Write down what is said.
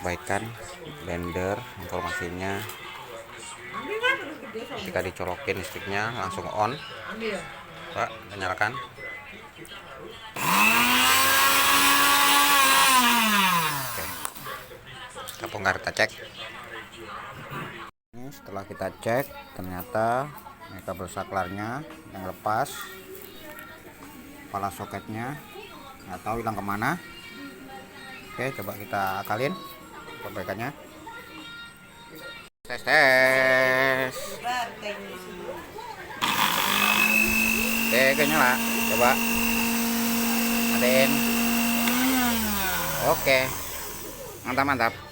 perbaikan blender. Informasinya ketika dicolokin listriknya langsung on. Pak, kita nyalakan. Oke, kita bongkar, kita cek. Ini setelah kita cek, ternyata ini kabel saklarnya yang lepas, kepala soketnya nggak tahu hilang kemana. Oke, coba kita akalin perbaikannya. Tes. Oke, nyala. Coba matiin. Oke, mantap.